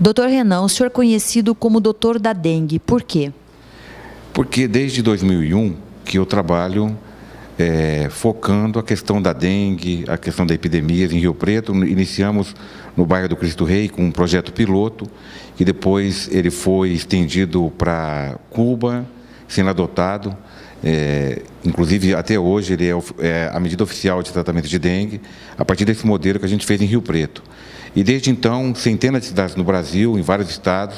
Doutor Renan, o senhor é conhecido como doutor da dengue, por quê? Porque desde 2001 que eu trabalho focando a questão da dengue, a questão da epidemia em Rio Preto. Iniciamos no bairro do Cristo Rei com um projeto piloto, que depois ele foi estendido para Cuba, sendo adotado. Inclusive, até hoje, ele é a medida oficial de tratamento de dengue, a partir desse modelo que a gente fez em Rio Preto. E desde então, centenas de cidades no Brasil, em vários estados,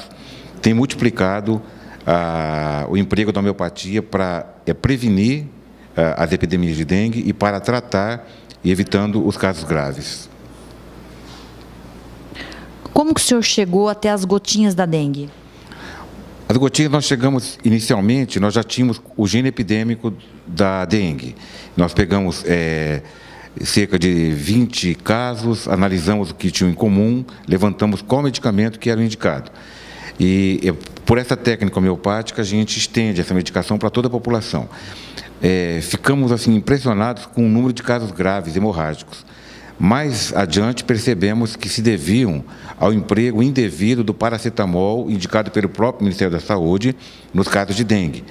têm multiplicado o emprego da homeopatia para prevenir as epidemias de dengue e para tratar e evitando os casos graves. Como que o senhor chegou até as gotinhas da dengue? As gotinhas, nós chegamos, inicialmente, nós já tínhamos o gene epidêmico da dengue. Nós pegamos cerca de 20 casos, analisamos o que tinham em comum, levantamos qual medicamento que era o indicado. E por essa técnica homeopática, a gente estende essa medicação para toda a população. Ficamos assim impressionados com o número de casos graves hemorrágicos. Mais adiante, percebemos que se deviam ao emprego indevido do paracetamol indicado pelo próprio Ministério da Saúde nos casos de dengue.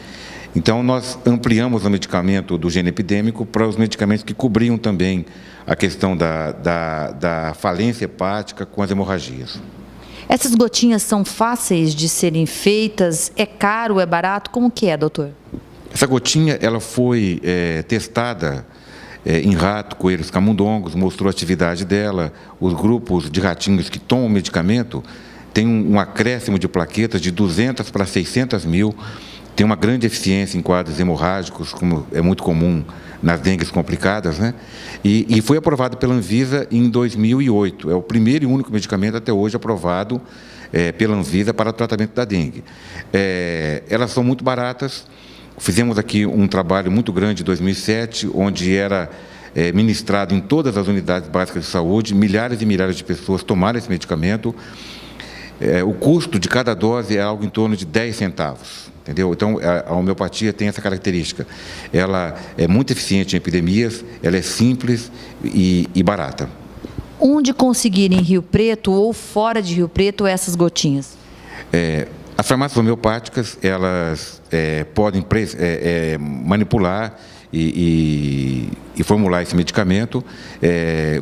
Então, nós ampliamos o medicamento do gene epidêmico para os medicamentos que cobriam também a questão da falência hepática com as hemorragias. Essas gotinhas são fáceis de serem feitas? É caro, é barato? Como que é, doutor? Essa gotinha, ela foi testada em rato, coelhos camundongos, mostrou a atividade dela. Os grupos de ratinhos que tomam o medicamento têm um acréscimo de plaquetas de 200 para 600 mil, tem uma grande eficiência em quadros hemorrágicos, como é muito comum nas dengues complicadas, né? E foi aprovado pela Anvisa em 2008. É o primeiro e único medicamento até hoje aprovado pela Anvisa para o tratamento da dengue. Elas são muito baratas. Fizemos aqui um trabalho muito grande em 2007, onde era ministrado em todas as unidades básicas de saúde, milhares e milhares de pessoas tomaram esse medicamento. O custo de cada dose é algo em torno de 10 centavos, entendeu? Então, a homeopatia tem essa característica. Ela é muito eficiente em epidemias, ela é simples e barata. Onde conseguir em Rio Preto ou fora de Rio Preto essas gotinhas? As farmácias homeopáticas, elas podem manipular e formular esse medicamento.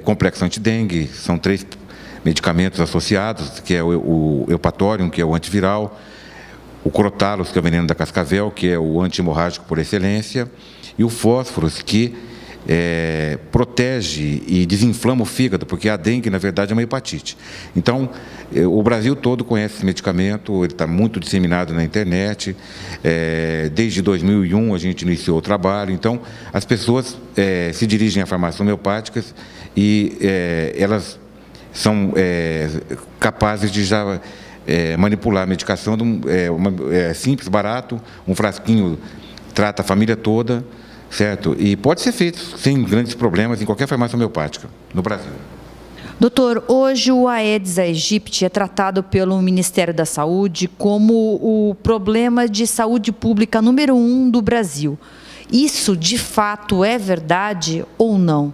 Complexo antidengue, são 3 medicamentos associados, que é o Eupatorium, que é o antiviral, o Crotalos, que é o veneno da cascavel, que é o anti-hemorrágico por excelência, e o Fósforos, que protege e desinflama o fígado, porque a dengue, na verdade, é uma hepatite. Então, o Brasil todo conhece esse medicamento, ele está muito disseminado na internet. Desde 2001 a gente iniciou o trabalho. Então, as pessoas se dirigem a farmácias homeopáticas e elas são capazes de já manipular a medicação, simples, barato, um frasquinho trata a família toda, certo? E pode ser feito sem grandes problemas em qualquer farmácia homeopática no Brasil. Doutor, hoje o Aedes aegypti é tratado pelo Ministério da Saúde como o problema de saúde pública número 1 do Brasil. Isso, de fato, é verdade ou não?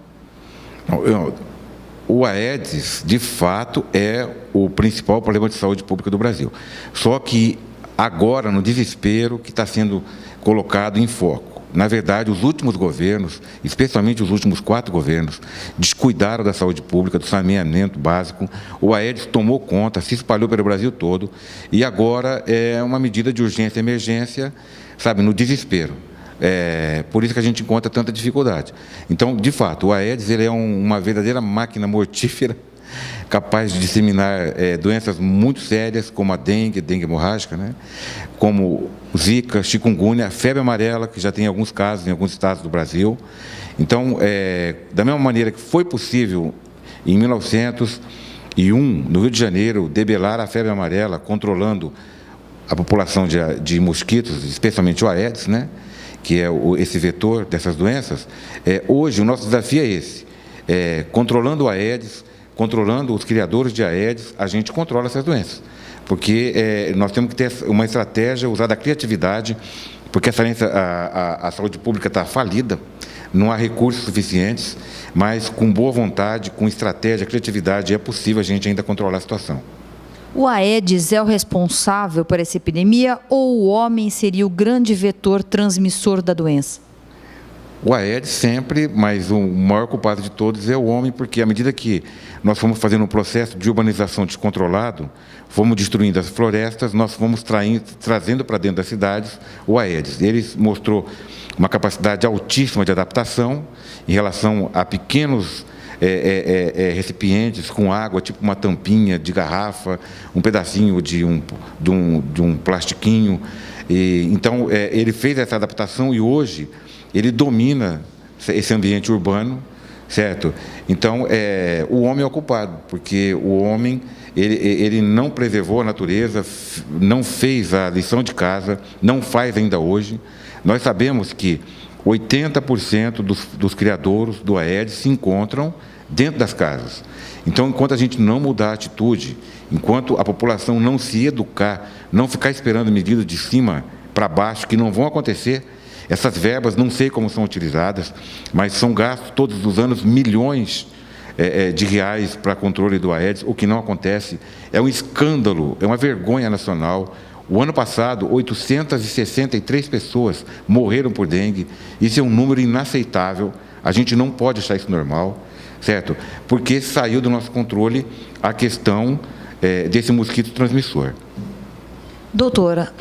O Aedes, de fato, é o principal problema de saúde pública do Brasil. Só que agora, no desespero, que está sendo colocado em foco. Na verdade, os últimos governos, especialmente os últimos 4 governos, descuidaram da saúde pública, do saneamento básico. O Aedes tomou conta, se espalhou pelo Brasil todo, e agora é uma medida de urgência e emergência, sabe, no desespero. Por isso que a gente encontra tanta dificuldade. Então, de fato, o Aedes ele é uma verdadeira máquina mortífera, capaz de disseminar doenças muito sérias, como a dengue hemorrágica, né? Como zika, chikungunya, febre amarela, que já tem alguns casos em alguns estados do Brasil. Então, da mesma maneira que foi possível, em 1901, no Rio de Janeiro, debelar a febre amarela, controlando a população de mosquitos, especialmente o Aedes, né? Que é esse vetor dessas doenças. Hoje, o nosso desafio é esse, controlando o Aedes, controlando os criadores de Aedes, a gente controla essas doenças. Porque nós temos que ter uma estratégia, usar da criatividade, porque a saúde pública está falida, não há recursos suficientes, mas com boa vontade, com estratégia, criatividade, é possível a gente ainda controlar a situação. O Aedes é o responsável por essa epidemia ou o homem seria o grande vetor transmissor da doença? O Aedes sempre, mas o maior culpado de todos é o homem, porque à medida que nós fomos fazendo um processo de urbanização descontrolado, fomos destruindo as florestas, nós fomos trazendo para dentro das cidades o Aedes. Ele mostrou uma capacidade altíssima de adaptação em relação a pequenos recipientes com água, tipo uma tampinha de garrafa, um pedacinho de um plastiquinho. Então, ele fez essa adaptação e hoje ele domina esse ambiente urbano, certo? Então, o homem é o culpado, porque o homem ele não preservou a natureza, não fez a lição de casa, não faz ainda hoje. Nós sabemos que 80% dos criadouros do Aedes se encontram dentro das casas. Então, enquanto a gente não mudar a atitude, enquanto a população não se educar, não ficar esperando medidas de cima para baixo, que não vão acontecer, essas verbas, não sei como são utilizadas, mas são gastos todos os anos milhões de reais para controle do Aedes, o que não acontece. É um escândalo, é uma vergonha nacional. O ano passado, 863 pessoas morreram por dengue. Isso é um número inaceitável. A gente não pode achar isso normal, certo? Porque saiu do nosso controle a questão desse mosquito transmissor. Doutora,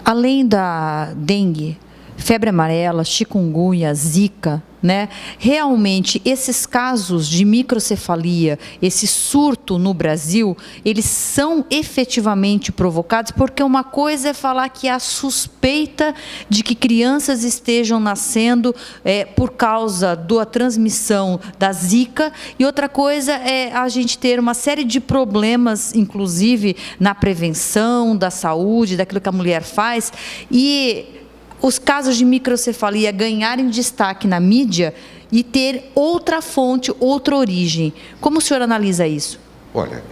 além da dengue, febre amarela, chikungunya, zika, né? Realmente, esses casos de microcefalia, esse surto no Brasil, eles são efetivamente provocados, porque uma coisa é falar que há suspeita de que crianças estejam nascendo por causa da transmissão da zika, e outra coisa é a gente ter uma série de problemas, inclusive na prevenção da saúde, daquilo que a mulher faz, e os casos de microcefalia ganharem destaque na mídia e ter outra fonte, outra origem. Como o senhor analisa isso? Olha,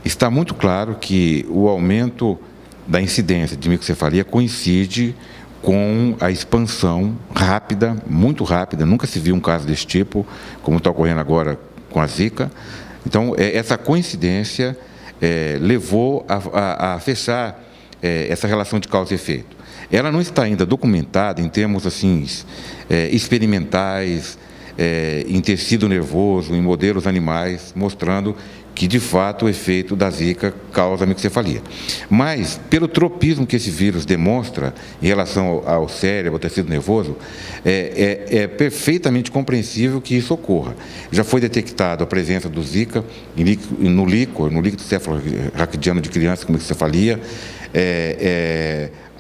está muito claro que o aumento da incidência de microcefalia coincide com a expansão rápida, muito rápida, nunca se viu um caso desse tipo, como está ocorrendo agora com a Zika. Então, essa coincidência levou a fechar essa relação de causa e efeito. Ela não está ainda documentada em termos assim, experimentais, em tecido nervoso, em modelos animais, mostrando que, de fato, o efeito da Zika causa microcefalia. Mas, pelo tropismo que esse vírus demonstra em relação ao cérebro, ao tecido nervoso, é perfeitamente compreensível que isso ocorra. Já foi detectado a presença do Zika no líquido cefalorraquidiano de crianças com microcefalia.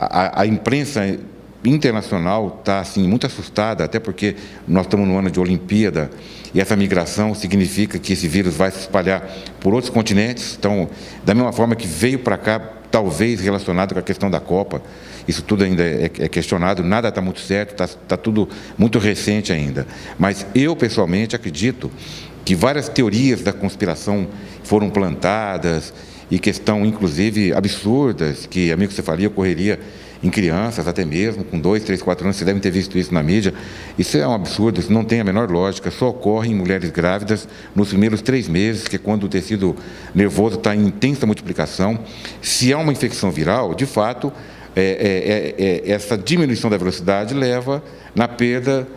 A imprensa internacional está assim, muito assustada, até porque nós estamos no ano de Olimpíada e essa migração significa que esse vírus vai se espalhar por outros continentes. Então, da mesma forma que veio para cá, talvez relacionado com a questão da Copa, isso tudo ainda é questionado, nada está muito certo, está tudo muito recente ainda. Mas eu, pessoalmente, acredito que várias teorias da conspiração foram plantadas e que estão, inclusive, absurdas, que a microcefalia ocorreria em crianças, até mesmo, com 2, 3, 4 anos, vocês devem ter visto isso na mídia. Isso é um absurdo, isso não tem a menor lógica, só ocorre em mulheres grávidas nos primeiros 3 meses, que é quando o tecido nervoso está em intensa multiplicação. Se há uma infecção viral, de fato, essa diminuição da velocidade leva na perda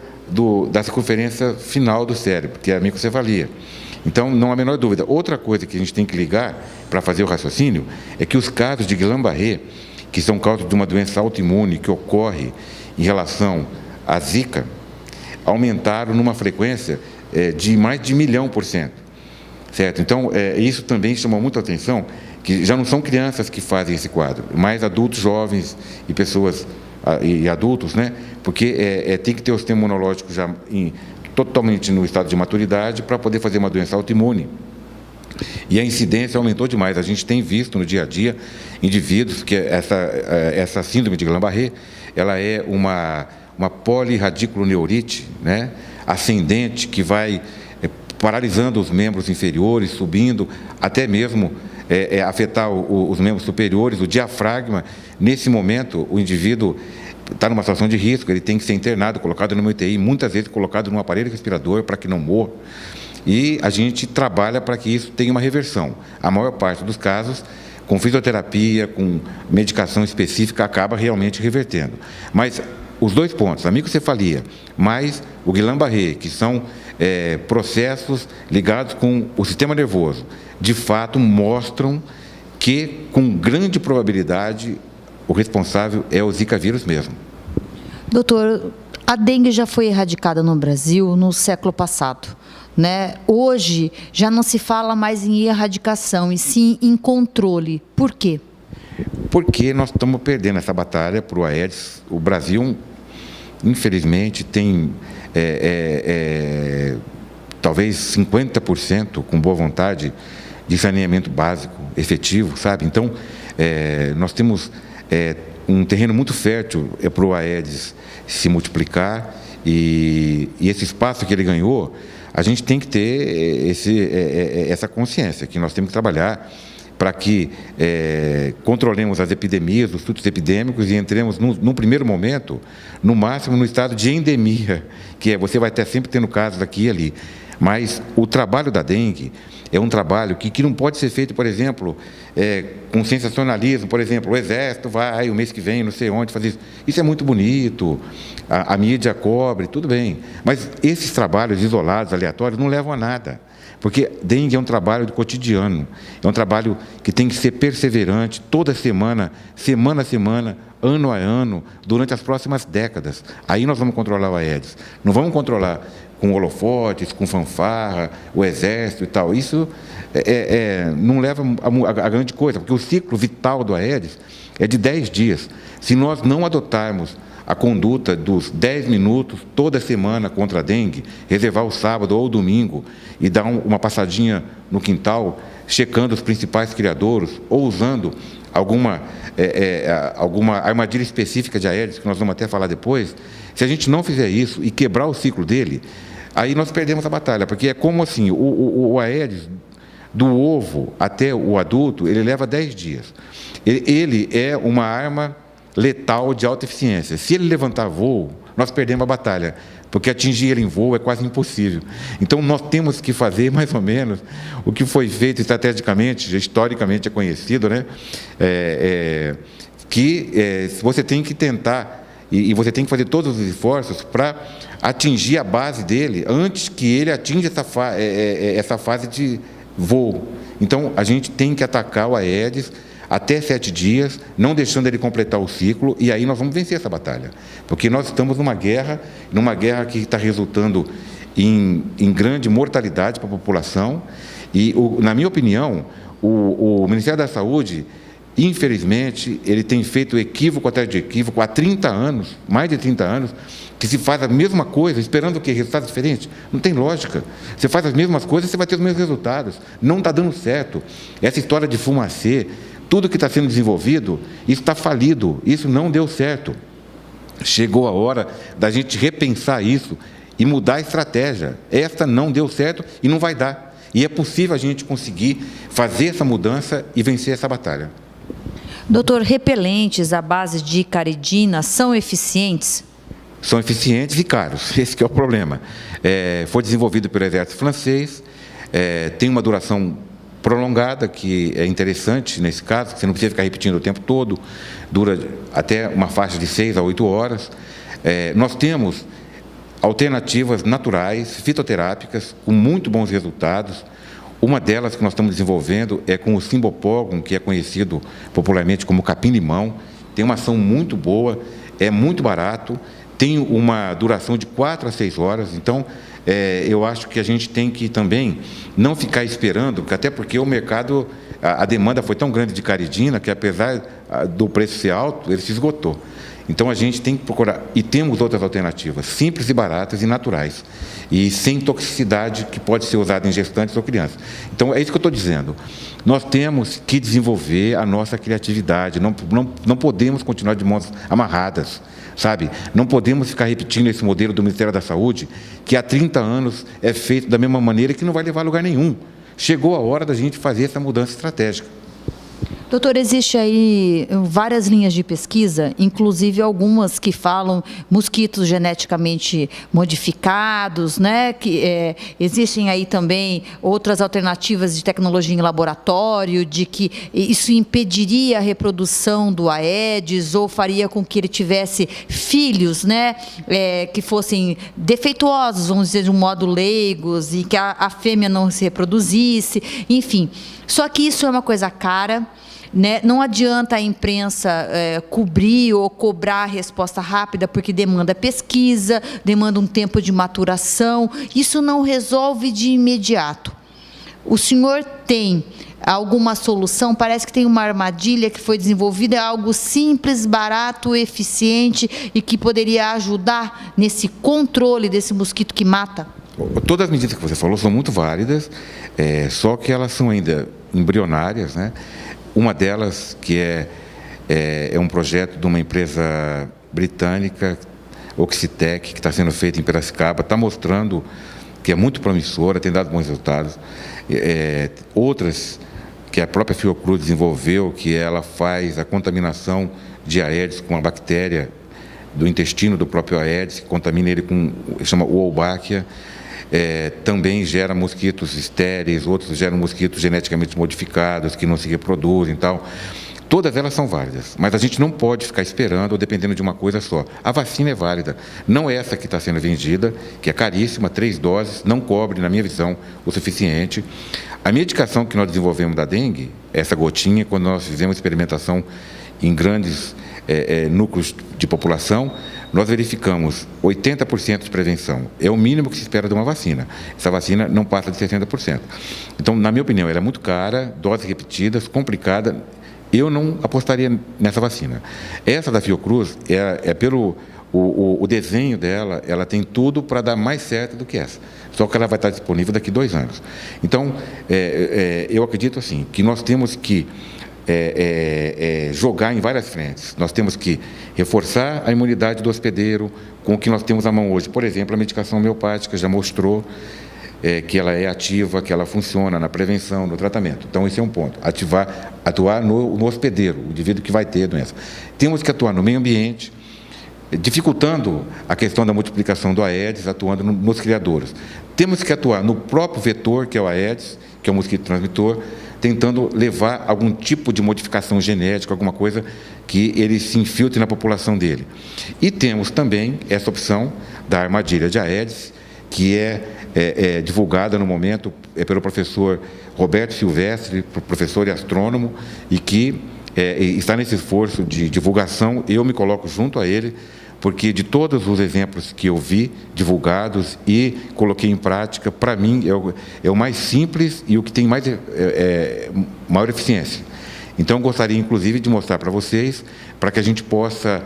da circunferência final do cérebro, que é a microcefalia. Então, não há a menor dúvida. Outra coisa que a gente tem que ligar para fazer o raciocínio é que os casos de Guillain-Barré, que são causas de uma doença autoimune que ocorre em relação à Zika, aumentaram numa frequência de mais de 1.000.000%. Certo? Então, isso também chamou muita atenção, que já não são crianças que fazem esse quadro, mas adultos jovens e pessoas e adultos, né? Porque tem que ter o sistema imunológico já totalmente no estado de maturidade para poder fazer uma doença autoimune. E a incidência aumentou demais. A gente tem visto no dia a dia indivíduos que essa síndrome de Guillain-Barré, ela é uma polirradiculoneurite, né, ascendente, que vai paralisando os membros inferiores, subindo, até mesmo afetar os membros superiores, o diafragma. Nesse momento, o indivíduo está numa situação de risco, ele tem que ser internado, colocado numa UTI, muitas vezes colocado num aparelho respirador para que não morra. E a gente trabalha para que isso tenha uma reversão. A maior parte dos casos com fisioterapia, com medicação específica, acaba realmente revertendo. Mas os 2 pontos, a microcefalia mais o Guillain-Barré, que são processos ligados com o sistema nervoso, de fato mostram que, com grande probabilidade, o responsável é o Zika vírus mesmo. Doutor, a dengue já foi erradicada no Brasil no século passado, né? Hoje já não se fala mais em erradicação, e sim em controle. Por quê? Porque nós estamos perdendo essa batalha para o Aedes. O Brasil, infelizmente, tem talvez 50%, com boa vontade, de saneamento básico, efetivo, sabe? Então, nós temos um terreno muito fértil para o Aedes se multiplicar, e esse espaço que ele ganhou, a gente tem que ter essa consciência, que nós temos que trabalhar para que controlemos as epidemias, os surtos epidêmicos, e entremos, num primeiro momento, no máximo, no estado de endemia, que você vai ter sempre tendo casos aqui e ali. Mas o trabalho da dengue é um trabalho que não pode ser feito, por exemplo, com sensacionalismo. Por exemplo, o Exército vai, o mês que vem, não sei onde, fazer isso. Isso é muito bonito, a mídia cobre, tudo bem. Mas esses trabalhos isolados, aleatórios, não levam a nada. Porque dengue é um trabalho de cotidiano, é um trabalho que tem que ser perseverante, toda semana, semana a semana, ano a ano, durante as próximas décadas. Aí nós vamos controlar o Aedes. Não vamos controlar com holofotes, com fanfarra, o Exército e tal. Isso não leva a grande coisa, porque o ciclo vital do Aedes é de 10 dias. Se nós não adotarmos a conduta dos 10 minutos toda semana contra a dengue, reservar o sábado ou o domingo e dar uma passadinha no quintal, checando os principais criadouros ou usando alguma armadilha específica de Aedes, que nós vamos até falar depois. Se a gente não fizer isso e quebrar o ciclo dele, aí nós perdemos a batalha, porque é como assim, o Aedes, do ovo até o adulto, ele leva 10 dias. Ele é uma arma letal de alta eficiência. Se ele levantar voo, nós perdemos a batalha, porque atingir ele em voo é quase impossível. Então, nós temos que fazer, mais ou menos, o que foi feito estrategicamente, historicamente é conhecido, né? Você tem que tentar, e você tem que fazer todos os esforços para atingir a base dele, antes que ele atinja essa fase de voo. Então, a gente tem que atacar o Aedes até 7 dias, não deixando ele completar o ciclo, e aí nós vamos vencer essa batalha. Porque nós estamos numa guerra que está resultando em grande mortalidade para a população, e, na minha opinião, o Ministério da Saúde, infelizmente, ele tem feito equívoco atrás de equívoco há 30 anos, mais de 30 anos, que se faz a mesma coisa, esperando o quê? Resultados diferentes? Não tem lógica. Você faz as mesmas coisas, você vai ter os mesmos resultados. Não está dando certo. Essa história de fumacê, tudo que está sendo desenvolvido, isso está falido, isso não deu certo. Chegou a hora da gente repensar isso e mudar a estratégia. Esta não deu certo e não vai dar. E é possível a gente conseguir fazer essa mudança e vencer essa batalha. Doutor, repelentes à base de caridina são eficientes? São eficientes e caros, esse que é o problema. Foi desenvolvido pelo exército francês, tem uma duração prolongada, que é interessante nesse caso, que você não precisa ficar repetindo o tempo todo, dura até uma faixa de 6 a 8 horas. Nós temos alternativas naturais, fitoterápicas, com muito bons resultados. Uma delas que nós estamos desenvolvendo é com o Cymbopogon, que é conhecido popularmente como capim-limão. Tem uma ação muito boa, é muito barato, tem uma duração de 4 a 6 horas, então eu acho que a gente tem que também não ficar esperando, até porque o mercado, a demanda foi tão grande de caridina que, apesar do preço ser alto, ele se esgotou. Então, a gente tem que procurar, e temos outras alternativas, simples e baratas e naturais, e sem toxicidade, que pode ser usada em gestantes ou crianças. Então, é isso que eu estou dizendo. Nós temos que desenvolver a nossa criatividade, não podemos continuar de mãos amarradas, sabe? Não podemos ficar repetindo esse modelo do Ministério da Saúde, que há 30 anos é feito da mesma maneira e que não vai levar a lugar nenhum. Chegou a hora da gente fazer essa mudança estratégica. Doutor, existe aí várias linhas de pesquisa, inclusive algumas que falam mosquitos geneticamente modificados, né? Que existem aí também outras alternativas de tecnologia em laboratório, de que isso impediria a reprodução do Aedes ou faria com que ele tivesse filhos, né? Que fossem defeituosos, vamos dizer de um modo leigos, e que a fêmea não se reproduzisse, enfim. Só que isso é uma coisa cara, né? Não adianta a imprensa cobrir ou cobrar a resposta rápida, porque demanda pesquisa, demanda um tempo de maturação. Isso não resolve de imediato. O senhor tem alguma solução? Parece que tem uma armadilha que foi desenvolvida, é algo simples, barato, eficiente e que poderia ajudar nesse controle desse mosquito que mata? Todas as medidas que você falou são muito válidas, só que elas são ainda embrionárias, né? Uma delas, que é um projeto de uma empresa britânica, Oxitec, que está sendo feito em Piracicaba, está mostrando que é muito promissora, tem dado bons resultados. Outras que a própria Fiocruz desenvolveu, que ela faz a contaminação de Aedes com a bactéria do intestino do próprio Aedes, que contamina ele com, chama Wolbachia. Também gera mosquitos estéreis, outros geram mosquitos geneticamente modificados, que não se reproduzem e tal. Todas elas são válidas, mas a gente não pode ficar esperando ou dependendo de uma coisa só. A vacina é válida, não é essa que está sendo vendida, que é caríssima, 3 doses, não cobre, na minha visão, o suficiente. A medicação que nós desenvolvemos da dengue, essa gotinha, quando nós fizemos experimentação em grandes núcleos de população, nós verificamos 80% de prevenção. É o mínimo que se espera de uma vacina. Essa vacina não passa de 60%. Então, na minha opinião, ela é muito cara, doses repetidas, complicada. Eu não apostaria nessa vacina. Essa da Fiocruz, pelo o desenho dela, ela tem tudo para dar mais certo do que essa. Só que ela vai estar disponível daqui 2 anos. Então, eu acredito assim, que nós temos que jogar em várias frentes. Nós temos que reforçar a imunidade do hospedeiro com o que nós temos à mão hoje. Por exemplo, a medicação homeopática já mostrou que ela é ativa, que ela funciona na prevenção, no tratamento. Então, esse é um ponto. Atuar no hospedeiro, o indivíduo que vai ter a doença. Temos que atuar no meio ambiente, dificultando a questão da multiplicação do Aedes, atuando nos criadouros. Temos que atuar no próprio vetor, que é o Aedes, que é o mosquito transmitor, tentando levar algum tipo de modificação genética, alguma coisa que ele se infiltre na população dele. E temos também essa opção da armadilha de Aedes, que é divulgada no momento pelo professor Roberto Silvestre, professor e astrônomo, e que está nesse esforço de divulgação. Eu me coloco junto a ele, porque de todos os exemplos que eu vi divulgados e coloquei em prática, para mim é o mais simples e o que tem maior eficiência. Então, gostaria, inclusive, de mostrar para vocês, para que a gente possa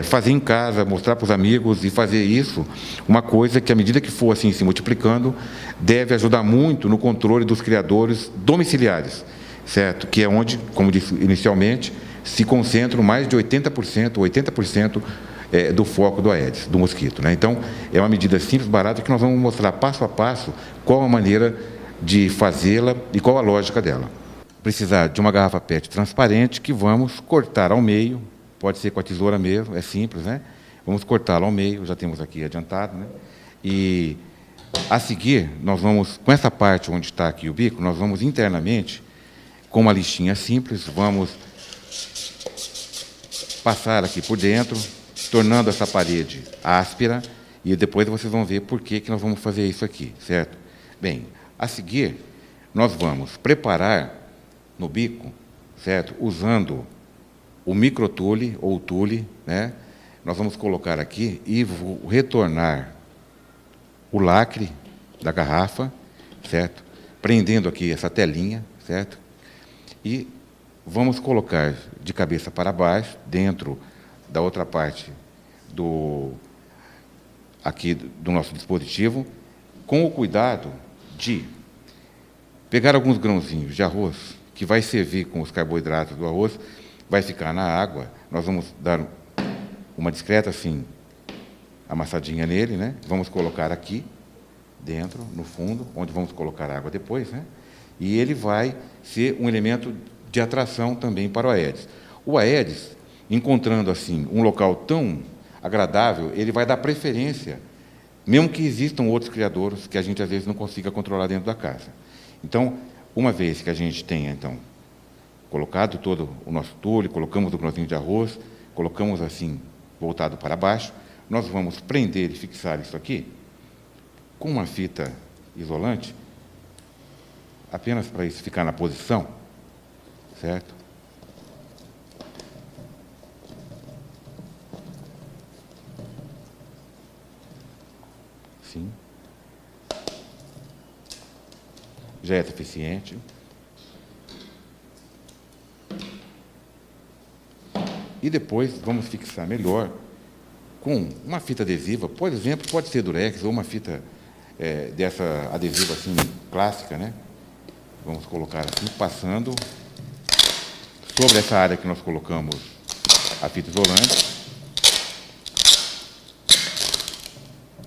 fazer em casa, mostrar para os amigos e fazer isso, uma coisa que, à medida que for assim se multiplicando, deve ajudar muito no controle dos criadores domiciliares, certo? Que é onde, como disse inicialmente, se concentram mais de 80% do foco do Aedes, do mosquito, né? Então, é uma medida simples, barata, que nós vamos mostrar passo a passo qual a maneira de fazê-la e qual a lógica dela. Precisar de uma garrafa PET transparente que vamos cortar ao meio, pode ser com a tesoura mesmo, é simples, né? Vamos cortá-la ao meio, já temos aqui adiantado, né? E, a seguir, nós vamos, com essa parte onde está aqui o bico, nós vamos internamente, com uma lixinha simples, vamos passar aqui por dentro, tornando essa parede áspera, e depois vocês vão ver por que nós vamos fazer isso aqui, certo? Bem, a seguir, nós vamos preparar no bico, certo? Usando o microtule, ou tule, né? Nós vamos colocar aqui e vou retornar o lacre da garrafa, certo? Prendendo aqui essa telinha, certo? E vamos colocar de cabeça para baixo, dentro da outra parte aqui do nosso dispositivo, com o cuidado de pegar alguns grãozinhos de arroz, que vai servir com os carboidratos do arroz, vai ficar na água, nós vamos dar uma discreta, assim, amassadinha nele, né? Vamos colocar aqui, dentro, no fundo, onde vamos colocar a água depois, né? E ele vai ser um elemento de atração também para o Aedes. O Aedes, encontrando assim um local tão agradável, ele vai dar preferência, mesmo que existam outros criadouros que a gente às vezes não consiga controlar dentro da casa. Então, uma vez que a gente tenha então colocado todo o nosso tule, colocamos o grãozinho de arroz, colocamos assim voltado para baixo, nós vamos prender e fixar isso aqui com uma fita isolante, apenas para isso ficar na posição, certo? Sim. Já é suficiente. E depois vamos fixar melhor com uma fita adesiva, por exemplo, pode ser durex ou uma fita dessa adesiva assim clássica, né? Vamos colocar assim, passando sobre essa área que nós colocamos a fita isolante.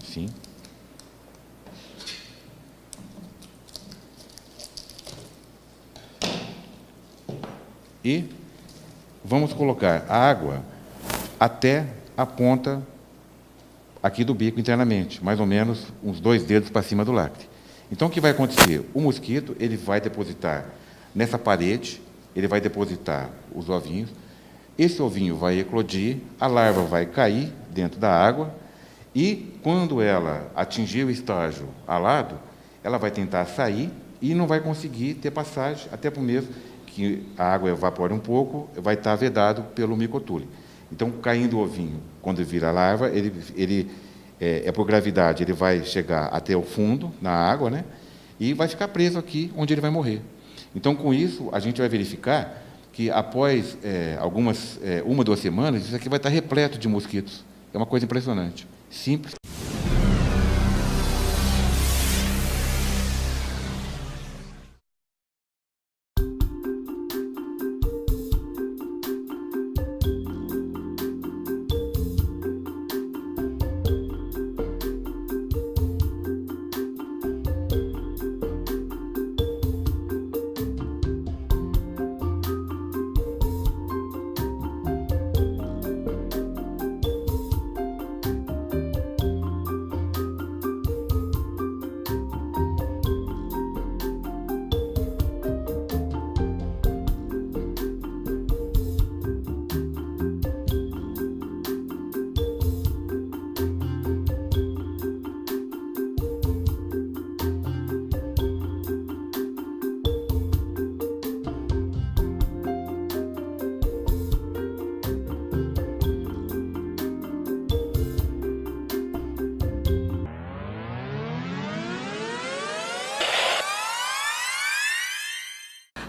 Sim. E vamos colocar a água até a ponta aqui do bico internamente, mais ou menos uns 2 dedos para cima do lacre. Então, o que vai acontecer? O mosquito ele vai depositar nessa parede, ele vai depositar os ovinhos, esse ovinho vai eclodir, a larva vai cair dentro da água e, quando ela atingir o estágio alado, ela vai tentar sair e não vai conseguir ter passagem, até por mesmo que a água evapore um pouco, vai estar vedado pelo micotule. Então, caindo o ovinho, quando vira a larva, ele por gravidade, ele vai chegar até o fundo, na água, né? E vai ficar preso aqui, onde ele vai morrer. Então, com isso, a gente vai verificar que, após 1 ou 2 semanas, isso aqui vai estar repleto de mosquitos. É uma coisa impressionante. Simples.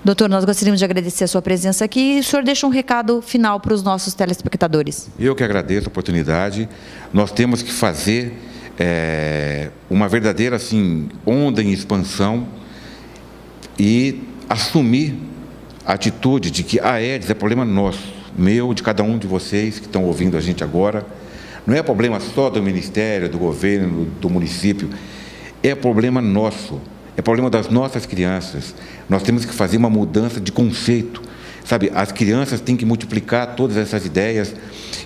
Doutor, nós gostaríamos de agradecer a sua presença aqui e o senhor deixa um recado final para os nossos telespectadores. Eu que agradeço a oportunidade. Nós temos que fazer uma verdadeira assim, onda em expansão e assumir a atitude de que a Aedes é problema nosso, meu, de cada um de vocês que estão ouvindo a gente agora. Não é problema só do Ministério, do governo, do município, é problema nosso. É problema das nossas crianças. Nós temos que fazer uma mudança de conceito. Sabe, as crianças têm que multiplicar todas essas ideias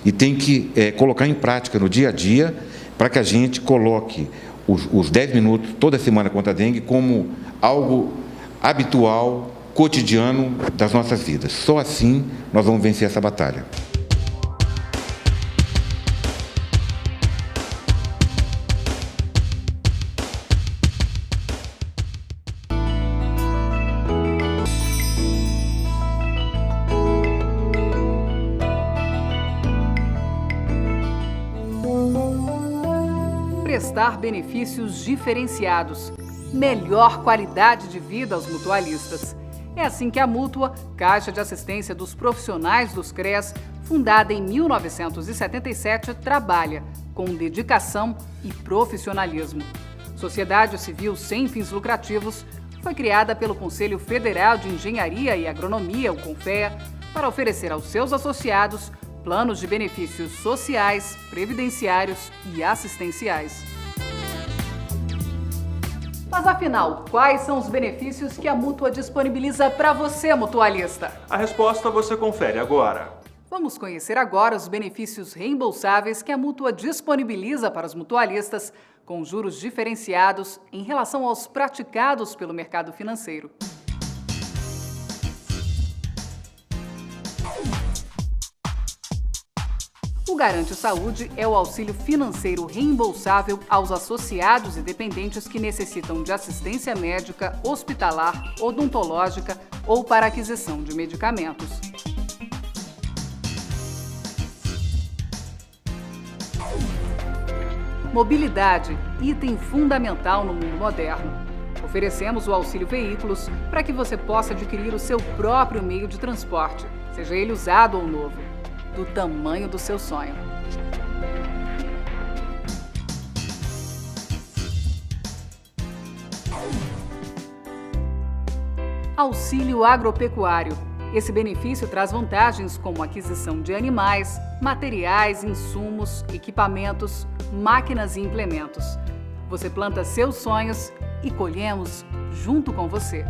e têm que colocar em prática no dia a dia para que a gente coloque os 10 minutos toda semana contra a dengue como algo habitual, cotidiano das nossas vidas. Só assim nós vamos vencer essa batalha. Prestar benefícios diferenciados, melhor qualidade de vida aos mutualistas. É assim que a Mútua, Caixa de Assistência dos Profissionais dos CREAS, fundada em 1977, trabalha com dedicação e profissionalismo. Sociedade Civil Sem Fins Lucrativos foi criada pelo Conselho Federal de Engenharia e Agronomia, o CONFEA, para oferecer aos seus associados planos de benefícios sociais, previdenciários e assistenciais. Mas afinal, quais são os benefícios que a Mútua disponibiliza para você, mutualista? A resposta você confere agora. Vamos conhecer agora os benefícios reembolsáveis que a Mútua disponibiliza para os mutualistas, com juros diferenciados em relação aos praticados pelo mercado financeiro. O Garante Saúde é o auxílio financeiro reembolsável aos associados e dependentes que necessitam de assistência médica, hospitalar, odontológica ou para aquisição de medicamentos. Mobilidade, item fundamental no mundo moderno. Oferecemos o auxílio veículos para que você possa adquirir o seu próprio meio de transporte, seja ele usado ou novo, do tamanho do seu sonho. Auxílio agropecuário. Esse benefício traz vantagens como aquisição de animais, materiais, insumos, equipamentos, máquinas e implementos. Você planta seus sonhos e colhemos junto com você.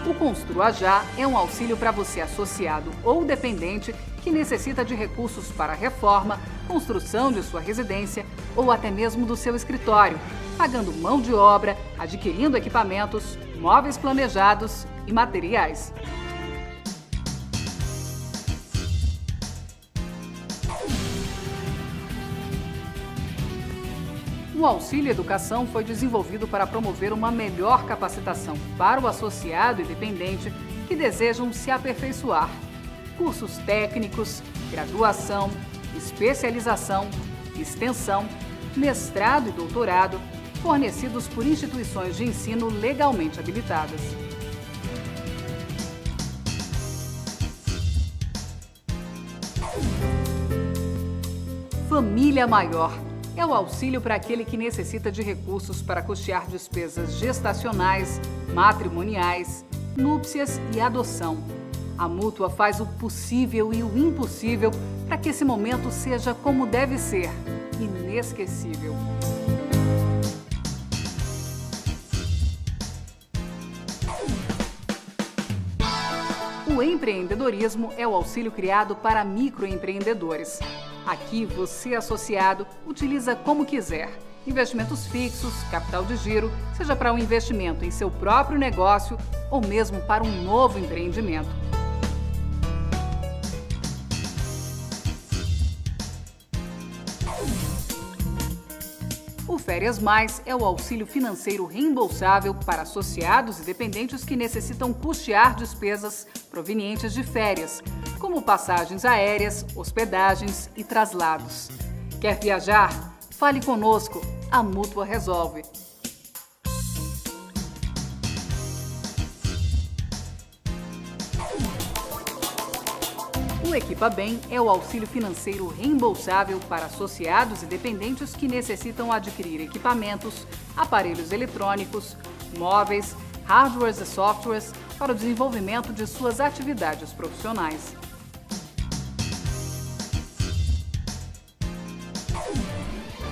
O Construa Já é um auxílio para você associado ou dependente que necessita de recursos para reforma, construção de sua residência ou até mesmo do seu escritório, pagando mão de obra, adquirindo equipamentos, móveis planejados e materiais. O Auxílio Educação foi desenvolvido para promover uma melhor capacitação para o associado e dependente que desejam se aperfeiçoar. Cursos técnicos, graduação, especialização, extensão, mestrado e doutorado, fornecidos por instituições de ensino legalmente habilitadas. Família Maior é o auxílio para aquele que necessita de recursos para custear despesas gestacionais, matrimoniais, núpcias e adoção. A Mútua faz o possível e o impossível para que esse momento seja como deve ser, inesquecível. O empreendedorismo é o auxílio criado para microempreendedores. Aqui, você, associado, utiliza como quiser. Investimentos fixos, capital de giro, seja para um investimento em seu próprio negócio ou mesmo para um novo empreendimento. O Férias Mais é o auxílio financeiro reembolsável para associados e dependentes que necessitam custear despesas provenientes de férias, como passagens aéreas, hospedagens e traslados. Quer viajar? Fale conosco, a Mútua resolve. O Equipa Bem é o auxílio financeiro reembolsável para associados e dependentes que necessitam adquirir equipamentos, aparelhos eletrônicos, móveis, hardwares e softwares para o desenvolvimento de suas atividades profissionais.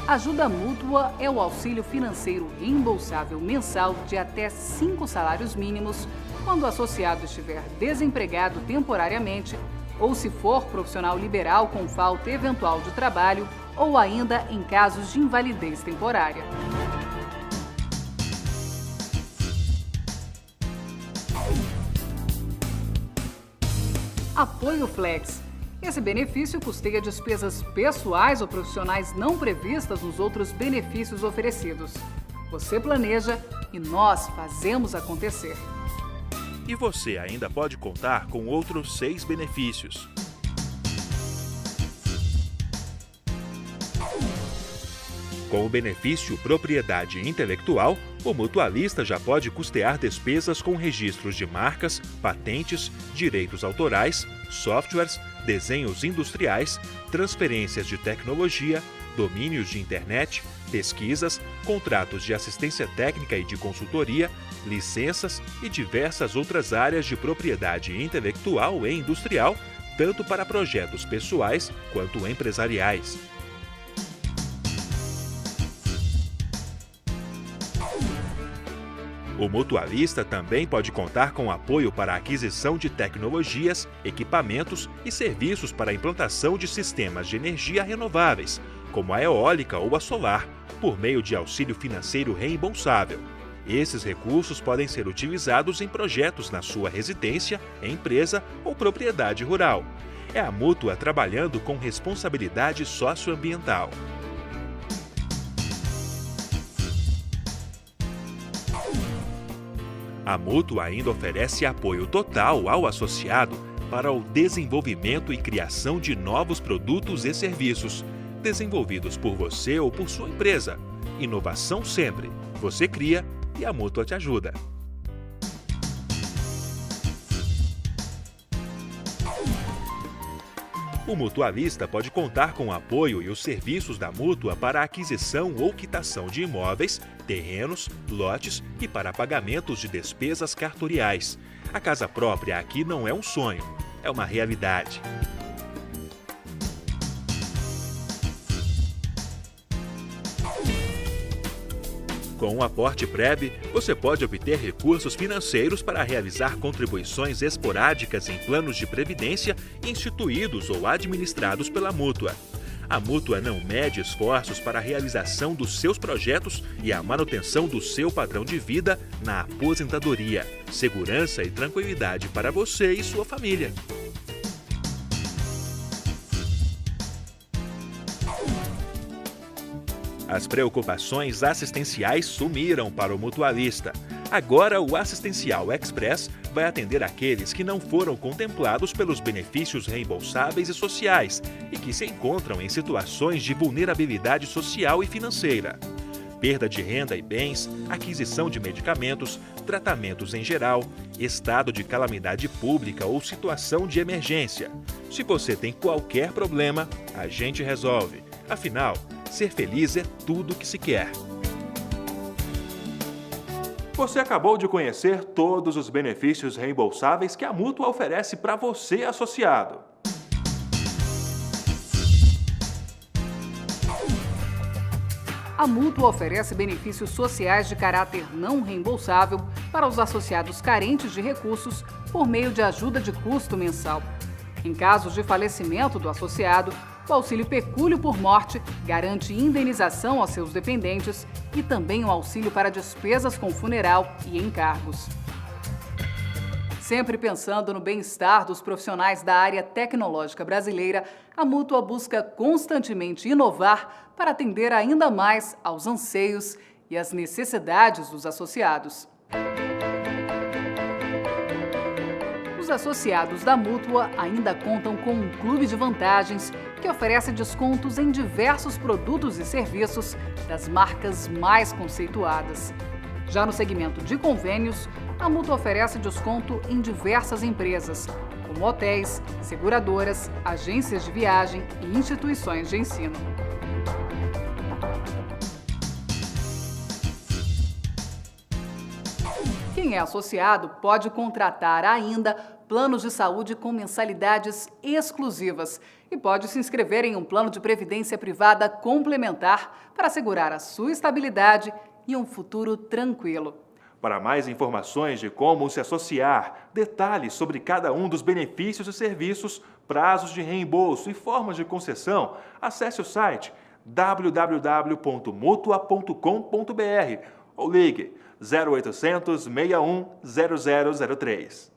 Ajuda Mútua é o auxílio financeiro reembolsável mensal de até 5 salários mínimos quando o associado estiver desempregado temporariamente ou se for profissional liberal com falta eventual de trabalho ou ainda em casos de invalidez temporária. Apoio Flex. Esse benefício custeia despesas pessoais ou profissionais não previstas nos outros benefícios oferecidos. Você planeja e nós fazemos acontecer. E você ainda pode contar com outros 6 benefícios. Com o benefício Propriedade Intelectual, o mutualista já pode custear despesas com registros de marcas, patentes, direitos autorais, softwares, desenhos industriais, transferências de tecnologia, domínios de internet, pesquisas, contratos de assistência técnica e de consultoria, licenças e diversas outras áreas de propriedade intelectual e industrial, tanto para projetos pessoais quanto empresariais. O mutualista também pode contar com apoio para a aquisição de tecnologias, equipamentos e serviços para a implantação de sistemas de energia renováveis, como a eólica ou a solar, por meio de auxílio financeiro reembolsável. Esses recursos podem ser utilizados em projetos na sua residência, empresa ou propriedade rural. É a Mútua trabalhando com responsabilidade socioambiental. A Mútua ainda oferece apoio total ao associado para o desenvolvimento e criação de novos produtos e serviços, desenvolvidos por você ou por sua empresa. Inovação sempre. Você cria e a Mútua te ajuda. O mutualista pode contar com o apoio e os serviços da Mútua para a aquisição ou quitação de imóveis, terrenos, lotes e para pagamentos de despesas cartoriais. A casa própria aqui não é um sonho, é uma realidade. Com o aporte Prev, você pode obter recursos financeiros para realizar contribuições esporádicas em planos de previdência instituídos ou administrados pela Mútua. A Mútua não mede esforços para a realização dos seus projetos e a manutenção do seu padrão de vida na aposentadoria. Segurança e tranquilidade para você e sua família. As preocupações assistenciais sumiram para o mutualista. Agora, o Assistencial Express vai atender aqueles que não foram contemplados pelos benefícios reembolsáveis e sociais e que se encontram em situações de vulnerabilidade social e financeira. Perda de renda e bens, aquisição de medicamentos, tratamentos em geral, estado de calamidade pública ou situação de emergência. Se você tem qualquer problema, a gente resolve. Afinal, ser feliz é tudo o que se quer. Você acabou de conhecer todos os benefícios reembolsáveis que a Mútua oferece para você, associado. A Mútua oferece benefícios sociais de caráter não reembolsável para os associados carentes de recursos por meio de ajuda de custo mensal. Em casos de falecimento do associado, o auxílio pecúlio por morte garante indenização aos seus dependentes e também o auxílio para despesas com funeral e encargos. Sempre pensando no bem-estar dos profissionais da área tecnológica brasileira, a Mútua busca constantemente inovar para atender ainda mais aos anseios e às necessidades dos associados. Os associados da Mútua ainda contam com um clube de vantagens que oferece descontos em diversos produtos e serviços das marcas mais conceituadas. Já no segmento de convênios, a Mútua oferece desconto em diversas empresas, como hotéis, seguradoras, agências de viagem e instituições de ensino. Quem é associado pode contratar ainda planos de saúde com mensalidades exclusivas e pode se inscrever em um plano de previdência privada complementar para assegurar a sua estabilidade e um futuro tranquilo. Para mais informações de como se associar, detalhes sobre cada um dos benefícios e serviços, prazos de reembolso e formas de concessão, acesse o site www.mutua.com.br ou ligue 0800 61 0003.